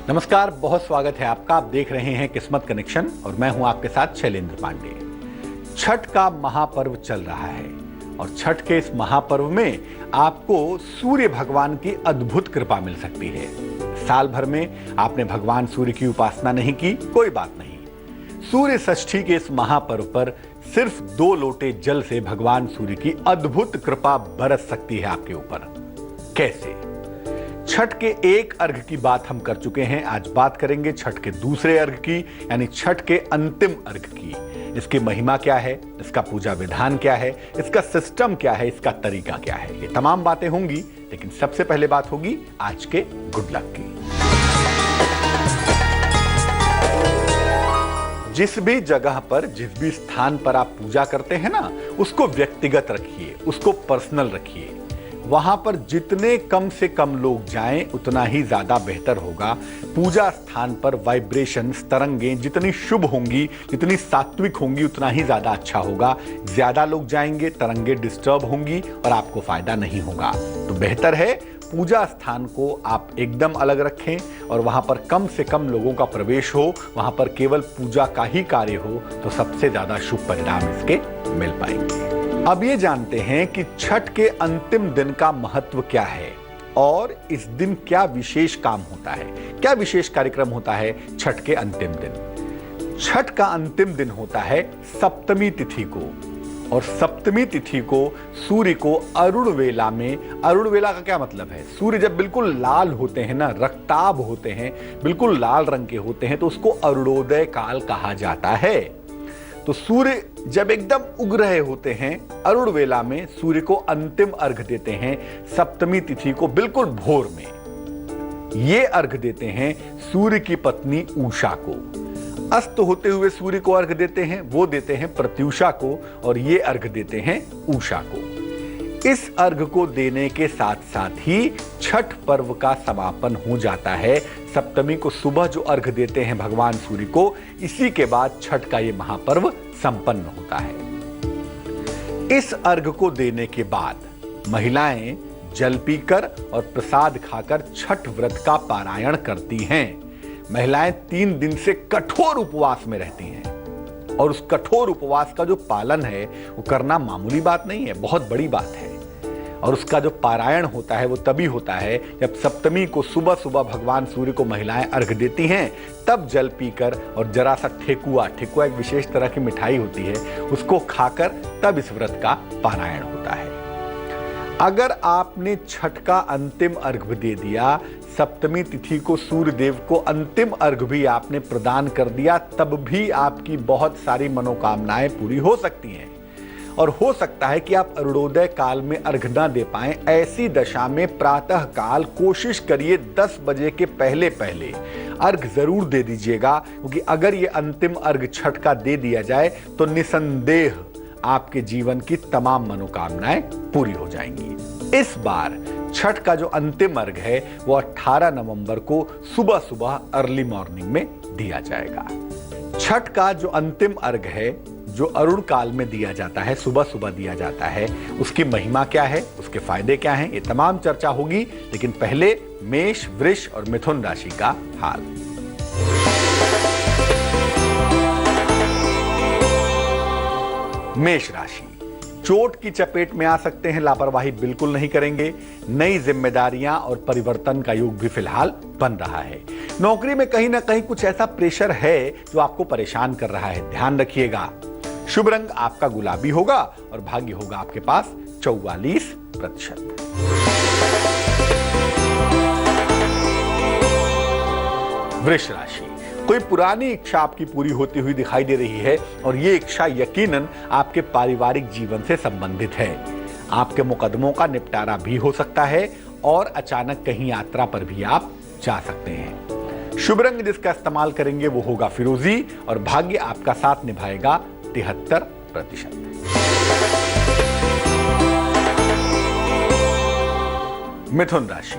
नमस्कार, बहुत स्वागत है आपका। आप देख रहे हैं किस्मत कनेक्शन और मैं हूं आपके साथ शैलेंद्र पांडे। छठ का महापर्व चल रहा है और छठ के इस महापर्व में आपको सूर्य भगवान की अद्भुत कृपा मिल सकती है। साल भर में आपने भगवान सूर्य की उपासना नहीं की, कोई बात नहीं। सूर्य षष्ठी के इस महापर्व पर सिर्फ 2 लोटे जल से भगवान सूर्य की अद्भुत कृपा बरस सकती है आपके ऊपर। कैसे? छठ के एक अर्घ की बात हम कर चुके हैं, आज बात करेंगे छठ के दूसरे अर्घ की, यानी छठ के अंतिम अर्घ की। इसकी महिमा क्या है, इसका पूजा विधान क्या है, इसका सिस्टम क्या है, इसका तरीका क्या है, ये तमाम बातें होंगी। लेकिन सबसे पहले बात होगी आज के गुड लक की। जिस भी जगह पर, जिस भी स्थान पर आप पूजा करते हैं ना, उसको व्यक्तिगत रखिए, उसको पर्सनल रखिए। वहां पर जितने कम से कम लोग जाएं उतना ही ज्यादा बेहतर होगा। पूजा स्थान पर वाइब्रेशंस, तरंगें जितनी शुभ होंगी, जितनी सात्विक होंगी, उतना ही ज्यादा अच्छा होगा। ज्यादा लोग जाएंगे, तरंगें डिस्टर्ब होंगी और आपको फायदा नहीं होगा। तो बेहतर है पूजा स्थान को आप एकदम अलग रखें और वहां पर कम से कम लोगों का प्रवेश हो, वहां पर केवल पूजा का ही कार्य हो, तो सबसे ज्यादा शुभ परिणाम इसके मिल पाएंगे। अब ये जानते हैं कि छठ के अंतिम दिन का महत्व क्या है और इस दिन क्या विशेष काम होता है, क्या विशेष कार्यक्रम होता है छठ के अंतिम दिन। छठ का अंतिम दिन होता है सप्तमी तिथि को, और सप्तमी तिथि को सूर्य को अरुण वेला में, अरुण वेला का क्या मतलब है, सूर्य जब बिल्कुल लाल होते हैं ना, रक्ताभ होते हैं, बिल्कुल लाल रंग के होते हैं, तो उसको अरुणोदय काल कहा जाता है। तो सूर्य जब एकदम उग रहे होते हैं, अरुण वेला में सूर्य को अंतिम अर्घ देते हैं। सप्तमी तिथि को बिल्कुल भोर में ये अर्घ देते हैं सूर्य की पत्नी उषा को। अस्त होते हुए सूर्य को अर्घ देते हैं, वो देते हैं प्रत्युषा को, और ये अर्घ देते हैं उषा को। इस अर्घ को देने के साथ साथ ही छठ पर्व का समापन हो जाता है। सप्तमी को सुबह जो अर्घ देते हैं भगवान सूर्य को, इसी के बाद छठ का ये महापर्व संपन्न होता है। इस अर्घ को देने के बाद महिलाएं जल पीकर और प्रसाद खाकर छठ व्रत का पारायण करती हैं। महिलाएं 3 दिन से कठोर उपवास में रहती हैं और उस कठोर उपवास का जो पालन है वो करना मामूली बात नहीं है, बहुत बड़ी बात है। और उसका जो पारायण होता है वो तभी होता है जब सप्तमी को सुबह सुबह भगवान सूर्य को महिलाएं अर्घ देती हैं, तब जल पीकर और जरा सा ठेकुआ एक विशेष तरह की मिठाई होती है, उसको खाकर तब इस व्रत का पारायण होता है। अगर आपने छठ का अंतिम अर्घ दे दिया, सप्तमी तिथि को सूर्य देव को अंतिम अर्घ भी आपने प्रदान कर दिया, तब भी आपकी बहुत सारी मनोकामनाएं पूरी हो सकती हैं। और हो सकता है कि आप अरुणोदय काल में अर्घ ना दे पाएं। ऐसी दशा में प्रातः काल कोशिश करिए 10 बजे के पहले पहले अर्घ जरूर दे दीजिएगा, क्योंकि अगर ये अंतिम अर्घ छठ का दे दिया जाए तो निसंदेह आपके जीवन की तमाम मनोकामनाएं पूरी हो जाएंगी। इस बार छठ का जो अंतिम अर्घ है वो 18 नवंबर को सुबह सुबह अर्ली मॉर्निंग में दिया जाएगा। छठ का जो अंतिम अर्घ है, जो अरुण काल में दिया जाता है, सुबह सुबह दिया जाता है, उसकी महिमा क्या है, उसके फायदे क्या हैं, ये तमाम चर्चा होगी। लेकिन पहले मेष, वृष और मिथुन राशि का हाल। मेष राशि चोट की चपेट में आ सकते हैं, लापरवाही बिल्कुल नहीं करेंगे। नई जिम्मेदारियां और परिवर्तन का योग भी फिलहाल बन रहा है। नौकरी में कहीं ना कहीं कुछ ऐसा प्रेशर है जो आपको परेशान कर रहा है, ध्यान रखिएगा। शुभ रंग आपका गुलाबी होगा और भाग्य होगा आपके पास 44%। वृष राशि, कोई पुरानी इच्छा आपकी पूरी होती हुई दिखाई दे रही है और ये इच्छा यकीनन आपके पारिवारिक जीवन से संबंधित है। आपके मुकदमों का निपटारा भी हो सकता है और अचानक कहीं यात्रा पर भी आप जा सकते हैं। शुभ रंग जिसका इस्तेमाल करेंगे वो होगा फिरोजी और भाग्य आपका साथ निभाएगा 73%। मिथुन राशि,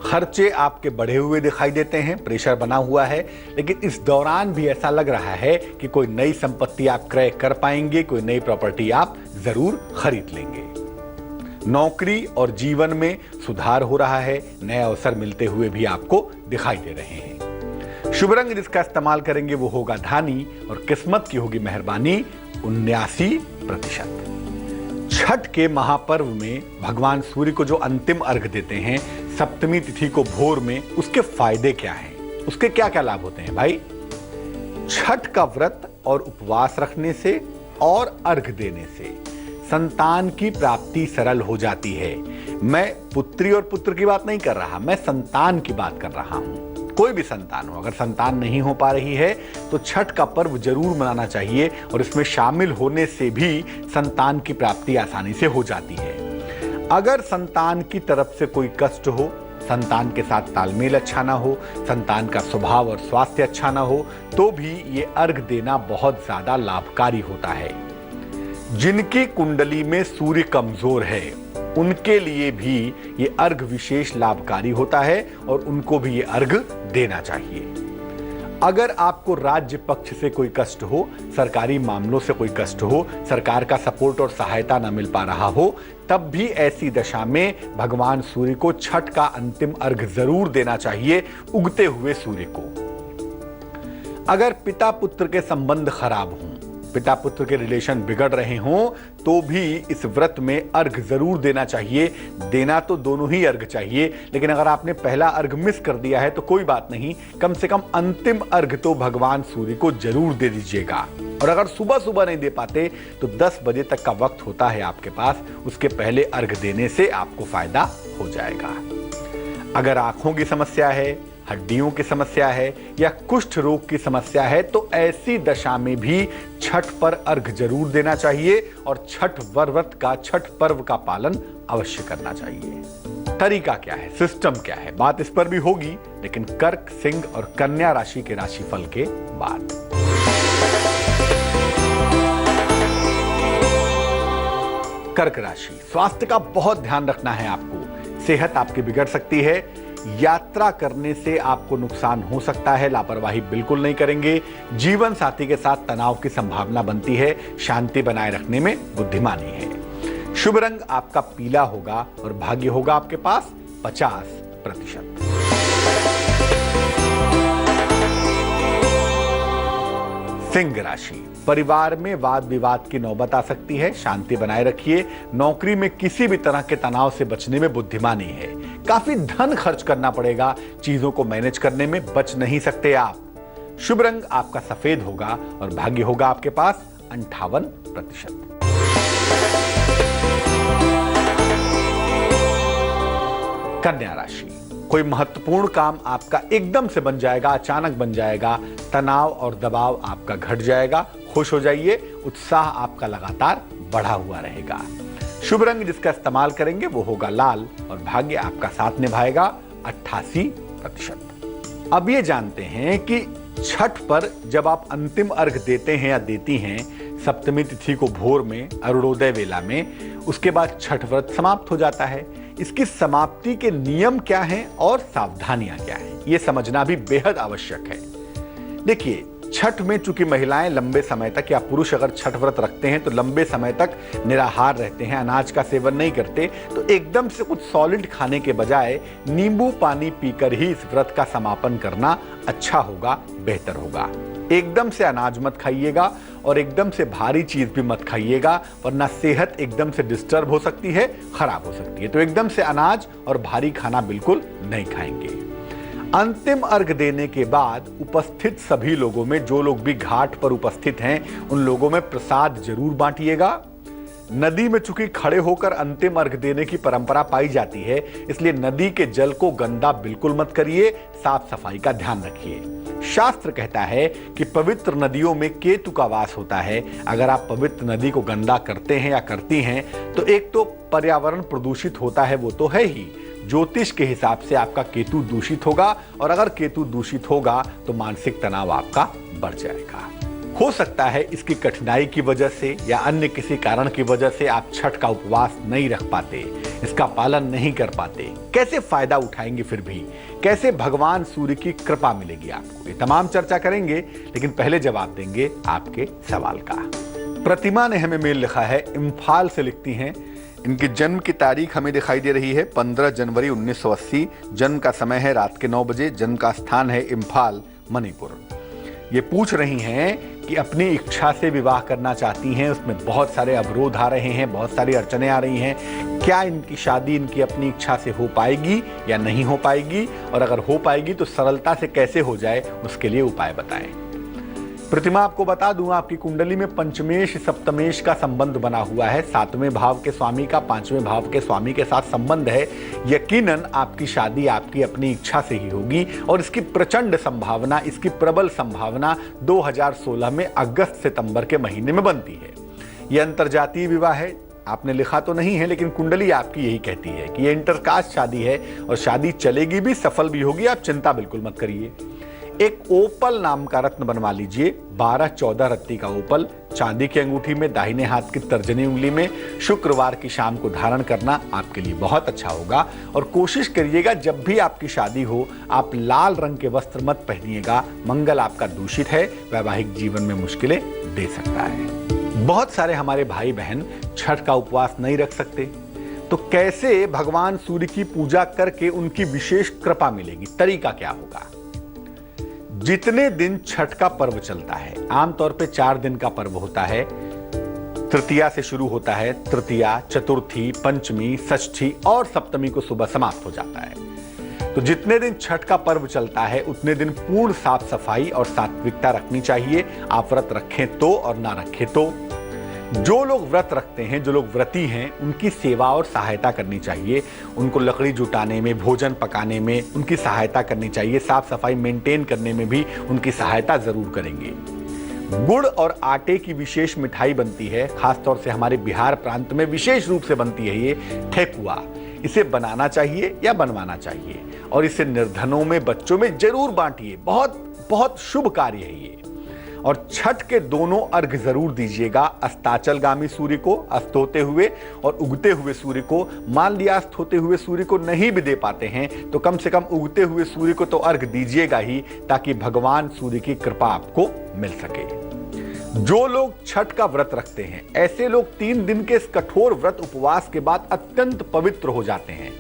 खर्चे आपके बढ़े हुए दिखाई देते हैं, प्रेशर बना हुआ है, लेकिन इस दौरान भी ऐसा लग रहा है कि कोई नई संपत्ति आप क्रय कर पाएंगे, कोई नई प्रॉपर्टी आप जरूर खरीद लेंगे। नौकरी और जीवन में सुधार हो रहा है, नए अवसर मिलते हुए भी आपको दिखाई दे रहे हैं। शुभ रंग जिसका इस्तेमाल करेंगे वो होगा धानी और किस्मत की होगी मेहरबानी 79%। छठ के महापर्व में भगवान सूर्य को जो अंतिम अर्घ देते हैं सप्तमी तिथि को भोर में, उसके फायदे क्या हैं, उसके क्या क्या लाभ होते हैं भाई? छठ का व्रत और उपवास रखने से और अर्घ देने से संतान की प्राप्ति सरल हो जाती है। मैं पुत्री और पुत्र की बात नहीं कर रहा, मैं संतान की बात कर रहा हूं। कोई भी संतान हो, अगर संतान नहीं हो पा रही है तो छठ का पर्व जरूर मनाना चाहिए और इसमें शामिल होने से भी संतान की प्राप्ति आसानी से हो जाती है। अगर संतान की तरफ से कोई कष्ट हो, संतान के साथ तालमेल अच्छा ना हो, संतान का स्वभाव और स्वास्थ्य अच्छा ना हो, तो भी ये अर्घ देना बहुत ज्यादा लाभकारी होता है। जिनकी कुंडली में सूर्य कमजोर है उनके लिए भी ये अर्घ विशेष लाभकारी होता है और उनको भी ये अर्घ देना चाहिए। अगर आपको राज्य पक्ष से कोई कष्ट हो, सरकारी मामलों से कोई कष्ट हो, सरकार का सपोर्ट और सहायता न मिल पा रहा हो, तब भी ऐसी दशा में भगवान सूर्य को छठ का अंतिम अर्घ जरूर देना चाहिए, उगते हुए सूर्य को। अगर पिता पुत्र के संबंध खराब हों, पिता पुत्र के रिलेशन बिगड़ रहे हों, तो भी इस व्रत में अर्घ जरूर देना चाहिए। देना तो दोनों ही अर्घ चाहिए, लेकिन अगर आपने पहला अर्घ मिस कर दिया है तो कोई बात नहीं, कम से कम अंतिम अर्घ तो भगवान सूर्य को जरूर दे दीजिएगा। और अगर सुबह सुबह नहीं दे पाते तो 10 बजे तक का वक्त होता है आपके पास, उसके पहले अर्घ देने से आपको फायदा हो जाएगा। अगर आंखों की समस्या है, हड्डियों की समस्या है या कुष्ठ रोग की समस्या है, तो ऐसी दशा में भी छठ पर अर्घ जरूर देना चाहिए और छठ व्रत का, छठ पर्व का पालन अवश्य करना चाहिए। तरीका क्या है, सिस्टम क्या है, बात इस पर भी होगी, लेकिन कर्क, सिंह और कन्या राशि के राशिफल के बाद। कर्क राशि, स्वास्थ्य का बहुत ध्यान रखना है आपको। सेहत आपकी बिगड़ सकती है, यात्रा करने से आपको नुकसान हो सकता है, लापरवाही बिल्कुल नहीं करेंगे। जीवन साथी के साथ तनाव की संभावना बनती है, शांति बनाए रखने में बुद्धिमानी है। शुभ रंग आपका पीला होगा और भाग्य होगा आपके पास 50%। सिंह राशि, परिवार में वाद विवाद की नौबत आ सकती है, शांति बनाए रखिए। नौकरी में किसी भी तरह के तनाव से बचने में बुद्धिमानी है। काफी धन खर्च करना पड़ेगा, चीजों को मैनेज करने में बच नहीं सकते आप। शुभ रंग आपका सफेद होगा और भाग्य होगा आपके पास 58%। कन्या राशि, कोई महत्वपूर्ण काम आपका एकदम से बन जाएगा, अचानक बन जाएगा, तनाव और दबाव आपका घट जाएगा, खुश हो जाइए, उत्साह आपका लगातार बढ़ा हुआ रहेगा। शुभ रंग जिसका इस्तेमाल करेंगे वो होगा लाल और भाग्य आपका साथ निभाएगा 88%। अब ये जानते हैं कि छठ पर जब आप अंतिम अर्घ देते हैं या देती हैं सप्तमी तिथि को भोर में अरुणोदय वेला में, उसके बाद छठ व्रत समाप्त हो जाता है। इसकी समाप्ति के नियम क्या हैं और सावधानियां क्या हैं, ये समझना भी बेहद आवश्यक है। देखिए, छठ में चूंकि महिलाएं लंबे समय तक या पुरुष अगर छठ व्रत रखते हैं तो लंबे समय तक निराहार रहते हैं, अनाज का सेवन नहीं करते, तो एकदम से कुछ सॉलिड खाने के बजाय नींबू पानी पीकर ही इस व्रत का समापन करना अच्छा होगा, बेहतर होगा। एकदम से अनाज मत खाइएगा और एकदम से भारी चीज भी मत खाइएगा, वरना सेहत एकदम से डिस्टर्ब हो सकती है, खराब हो सकती है। तो एकदम से अनाज और भारी खाना बिल्कुल नहीं खाएंगे। अंतिम अर्घ देने के बाद उपस्थित सभी लोगों में, जो लोग भी घाट पर उपस्थित हैं, उन लोगों में प्रसाद जरूर बांटिएगा। नदी में चूंकि खड़े होकर अंतिम अर्घ देने की परंपरा पाई जाती है, इसलिए नदी के जल को गंदा बिल्कुल मत करिए, साफ सफाई का ध्यान रखिए। शास्त्र कहता है कि पवित्र नदियों में केतु का वास होता है। अगर आप पवित्र नदी को गंदा करते हैं या करती हैं तो एक तो पर्यावरण प्रदूषित होता है, वो तो है ही, ज्योतिष के हिसाब से आपका केतु दूषित होगा और अगर केतु दूषित होगा तो मानसिक तनाव आपका बढ़ जाएगा। हो सकता है इसकी कठिनाई की वजह से या अन्य किसी कारण की वजह से आप छठ का उपवास नहीं रख पाते, इसका पालन नहीं कर पाते। कैसे फायदा उठाएंगे फिर भी, कैसे भगवान सूर्य की कृपा मिलेगी आपको, ये तमाम चर्चा करेंगे, लेकिन पहले जवाब देंगे आपके सवाल का। प्रतिमा ने हमें मेल लिखा है, इम्फाल से लिखती हैं। इनकी जन्म की तारीख हमें दिखाई दे रही है 15 जनवरी 1980। जन्म का समय है रात के 9 बजे। जन्म का स्थान है इम्फाल, मणिपुर। ये पूछ रही हैं कि अपनी इच्छा से विवाह करना चाहती हैं, उसमें बहुत सारे अवरोध आ रहे हैं, बहुत सारी अड़चनें आ रही हैं। क्या इनकी शादी इनकी अपनी इच्छा से हो पाएगी या नहीं हो पाएगी, और अगर हो पाएगी तो सरलता से कैसे हो जाए, उसके लिए उपाय बताएं। प्रतिमा, आपको बता दूं, आपकी कुंडली में पंचमेश सप्तमेश का संबंध बना हुआ है। 7वें भाव के स्वामी का 5वें भाव के स्वामी के साथ संबंध है। यकीनन आपकी शादी आपकी अपनी इच्छा से ही होगी, और इसकी प्रचंड संभावना, इसकी प्रबल संभावना 2016 में अगस्त सितंबर के महीने में बनती है। यह अंतरजातीय विवाह है, आपने लिखा तो नहीं है, लेकिन कुंडली आपकी यही कहती है कि यह इंटरकास्ट शादी है, और शादी चलेगी भी, सफल भी होगी। आप चिंता बिल्कुल मत करिए। एक ओपल नाम का रत्न बनवा लीजिए, 12-14 रत्ती का ओपल, चांदी की अंगूठी में, दाहिने हाथ की तर्जनी उंगली में, शुक्रवार की शाम को धारण करना आपके लिए बहुत अच्छा होगा। और कोशिश करिएगा जब भी आपकी शादी हो, आप लाल रंग के वस्त्र मत पहनिएगा। मंगल आपका दूषित है, वैवाहिक जीवन में मुश्किलें दे सकता है। बहुत सारे हमारे भाई बहन छठ का उपवास नहीं रख सकते, तो कैसे भगवान सूर्य की पूजा करके उनकी विशेष कृपा मिलेगी? तरीका क्या होगा? जितने दिन छठ का पर्व चलता है, आमतौर पे 4 दिन का पर्व होता है। तृतीया से शुरू होता है, तृतीया, चतुर्थी, पंचमी, षष्ठी और सप्तमी को सुबह समाप्त हो जाता है। तो जितने दिन छठ का पर्व चलता है उतने दिन पूर्ण साफ सफाई और सात्विकता रखनी चाहिए। आप व्रत रखें तो और ना रखें तो। जो लोग व्रत रखते हैं, जो लोग व्रती हैं, उनकी सेवा और सहायता करनी चाहिए। उनको लकड़ी जुटाने में, भोजन पकाने में उनकी सहायता करनी चाहिए। साफ सफाई मेंटेन करने में भी उनकी सहायता जरूर करेंगे। गुड़ और आटे की विशेष मिठाई बनती है, खासतौर से हमारे बिहार प्रांत में विशेष रूप से बनती है ये ठेकुआ। इसे बनाना चाहिए या बनवाना चाहिए, और इसे निर्धनों में, बच्चों में जरूर बांटिए। बहुत बहुत शुभ कार्य है ये। और छठ के दोनों अर्घ जरूर दीजिएगा, अस्ताचलगामी सूर्य को, अस्त होते हुए, और उगते हुए सूर्य को। मान लिया अस्त होते हुए सूर्य को नहीं भी दे पाते हैं तो कम से कम उगते हुए सूर्य को तो अर्घ दीजिएगा ही, ताकि भगवान सूर्य की कृपा आपको मिल सके। जो लोग छठ का व्रत रखते हैं, ऐसे लोग 3 दिन के इस कठोर व्रत उपवास के बाद अत्यंत पवित्र हो जाते हैं।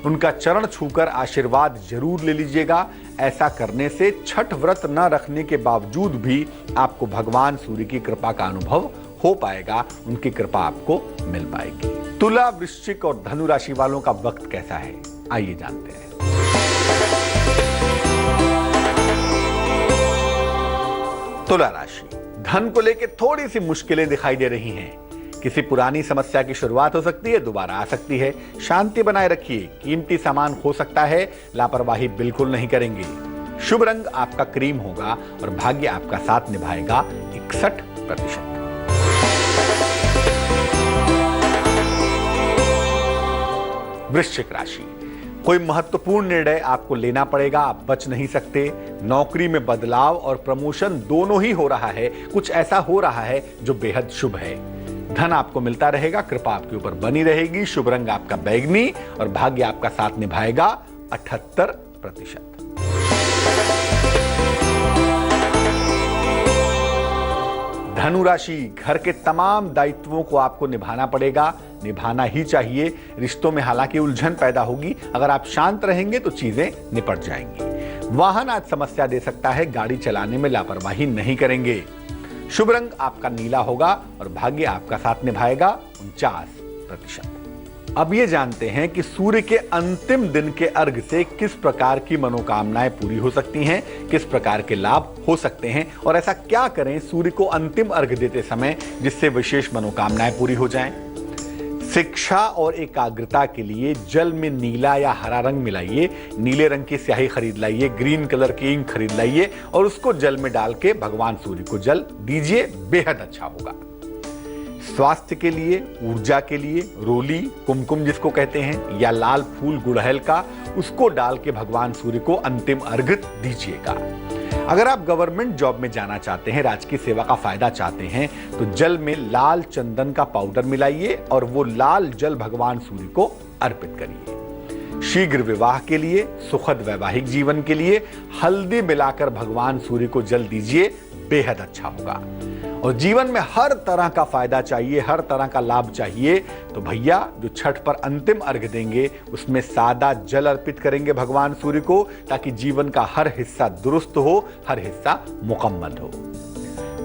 उनका चरण छूकर आशीर्वाद जरूर ले लीजिएगा। ऐसा करने से छठ व्रत न रखने के बावजूद भी आपको भगवान सूर्य की कृपा का अनुभव हो पाएगा, उनकी कृपा आपको मिल पाएगी। तुला, वृश्चिक और धनु राशि वालों का वक्त कैसा है, आइए जानते हैं। तुला राशि, धन को लेकर थोड़ी सी मुश्किलें दिखाई दे रही हैं। किसी पुरानी समस्या की शुरुआत हो सकती है, दोबारा आ सकती है। शांति बनाए रखिए, कीमती सामान खो सकता है, लापरवाही बिल्कुल नहीं करेंगे। शुभ रंग आपका क्रीम होगा, और भाग्य आपका साथ निभाएगा 61%। वृश्चिक राशि, कोई महत्वपूर्ण निर्णय आपको लेना पड़ेगा, आप बच नहीं सकते। नौकरी में बदलाव और प्रमोशन दोनों ही हो रहा है। कुछ ऐसा हो रहा है जो बेहद शुभ है। धन आपको मिलता रहेगा, कृपा आपके ऊपर बनी रहेगी। शुभ रंग आपका बैगनी, और भाग्य आपका साथ निभाएगा 78%। धनु राशि, घर के तमाम दायित्वों को आपको निभाना पड़ेगा, निभाना ही चाहिए। रिश्तों में हालांकि उलझन पैदा होगी, अगर आप शांत रहेंगे तो चीजें निपट जाएंगी। वाहन आज समस्या दे सकता है, गाड़ी चलाने में लापरवाही नहीं करेंगे। शुभ रंग आपका नीला होगा, और भाग्य आपका साथ निभाएगा 49%। अब ये जानते हैं कि सूर्य के अंतिम दिन के अर्घ से किस प्रकार की मनोकामनाएं पूरी हो सकती हैं, किस प्रकार के लाभ हो सकते हैं, और ऐसा क्या करें सूर्य को अंतिम अर्घ देते समय जिससे विशेष मनोकामनाएं पूरी हो जाएं। शिक्षा और एकाग्रता के लिए जल में नीला या हरा रंग मिलाइए, नीले रंग की स्याही खरीद लाइए, ग्रीन कलर की इंक खरीद लाइए, और उसको जल में डाल के भगवान सूर्य को जल दीजिए, बेहद अच्छा होगा। स्वास्थ्य के लिए, ऊर्जा के लिए रोली, कुमकुम जिसको कहते हैं, या लाल फूल गुड़हल का, उसको डाल के भगवान सूर्य को अंतिम अर्घ दीजिएगा। अगर आप गवर्नमेंट जॉब में जाना चाहते हैं, राजकीय सेवा का फायदा चाहते हैं, तो जल में लाल चंदन का पाउडर मिलाइए और वो लाल जल भगवान सूर्य को अर्पित करिए। शीघ्र विवाह के लिए, सुखद वैवाहिक जीवन के लिए हल्दी मिलाकर भगवान सूर्य को जल दीजिए, बेहद अच्छा होगा। और जीवन में हर तरह का फायदा चाहिए, हर तरह का लाभ चाहिए, तो भैया जो छठ पर अंतिम अर्घ देंगे उसमें सादा जल अर्पित करेंगे भगवान सूर्य को, ताकि जीवन का हर हिस्सा दुरुस्त हो, हर हिस्सा मुकम्मल हो।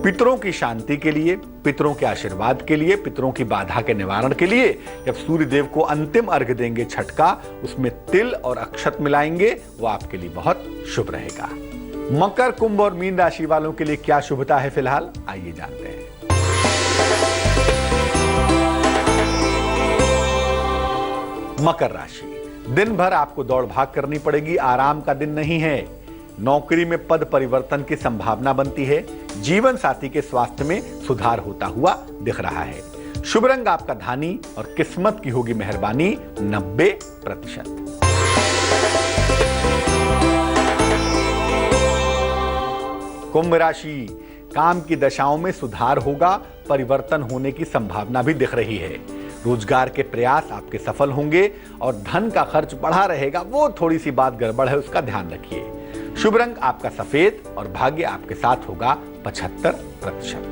पितरों की शांति के लिए, पितरों के आशीर्वाद के लिए, पितरों की बाधा के निवारण के लिए जब सूर्य देव को अंतिम अर्घ देंगे छठ का, उसमें तिल और अक्षत मिलाएंगे, वो आपके लिए बहुत शुभ रहेगा। मकर, कुंभ और मीन राशि वालों के लिए क्या शुभता है फिलहाल, आइए जानते हैं। मकर राशि, दिन भर आपको दौड़ भाग करनी पड़ेगी, आराम का दिन नहीं है। नौकरी में पद परिवर्तन की संभावना बनती है। जीवन साथी के स्वास्थ्य में सुधार होता हुआ दिख रहा है। शुभ रंग आपका धानी और किस्मत की होगी मेहरबानी 90%। कुंभ राशि, काम की दशाओं में सुधार होगा, परिवर्तन होने की संभावना भी दिख रही है। रोजगार के प्रयास आपके सफल होंगे और धन का खर्च बढ़ा रहेगा, वो थोड़ी सी बात गड़बड़ है, उसका ध्यान रखिए। शुभ रंग आपका सफेद और भाग्य आपके साथ होगा 75%।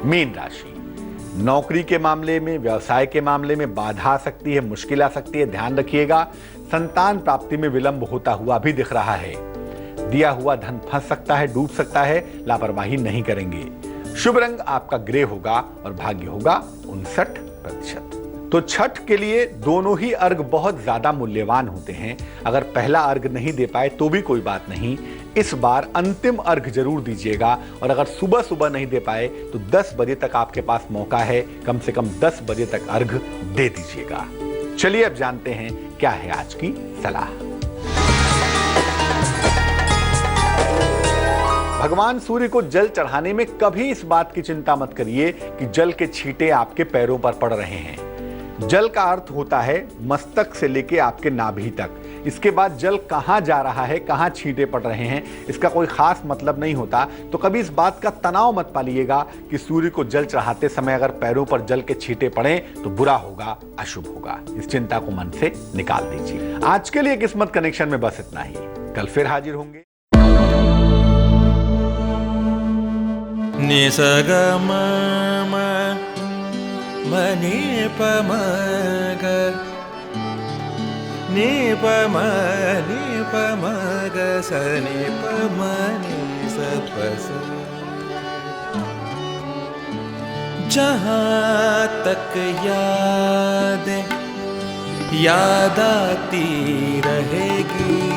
मीन राशि, नौकरी के मामले में, व्यवसाय के मामले में बाधा आ सकती है, मुश्किल आ सकती है, ध्यान रखिएगा। संतान प्राप्ति में विलंब होता हुआ भी दिख रहा है। दिया हुआ धन फंस सकता है, डूब सकता है, लापरवाही नहीं करेंगे। शुभ रंग आपका ग्रे होगा और भाग्य होगा 59%। तो छठ के लिए दोनों ही अर्घ बहुत ज्यादा मूल्यवान होते हैं। अगर पहला अर्घ नहीं दे पाए तो भी कोई बात नहीं, इस बार अंतिम अर्घ जरूर दीजिएगा। और अगर सुबह सुबह नहीं दे पाए तो 10 बजे तक आपके पास मौका है, कम से कम 10 बजे तक अर्घ दे दीजिएगा। चलिए अब जानते हैं क्या है आज की सलाह। भगवान सूर्य को जल चढ़ाने में कभी इस बात की चिंता मत करिए कि जल के छींटे आपके पैरों पर पड़ रहे हैं। जल का अर्थ होता है मस्तक से लेके आपके नाभि तक। इसके बाद जल कहां जा रहा है, कहां छींटे पड़ रहे हैं, इसका कोई खास मतलब नहीं होता। तो कभी इस बात का तनाव मत पालिएगा कि सूर्य को जल चढ़ाते समय अगर पैरों पर जल के छींटे पड़े तो बुरा होगा, अशुभ होगा। इस चिंता को मन से निकाल दीजिए। आज के लिए किस्मत कनेक्शन में बस इतना ही। कल फिर हाजिर होंगे। मनि पमग नि पमग सनि पमनि सपस। जहाँ तक याद आती रहेगी।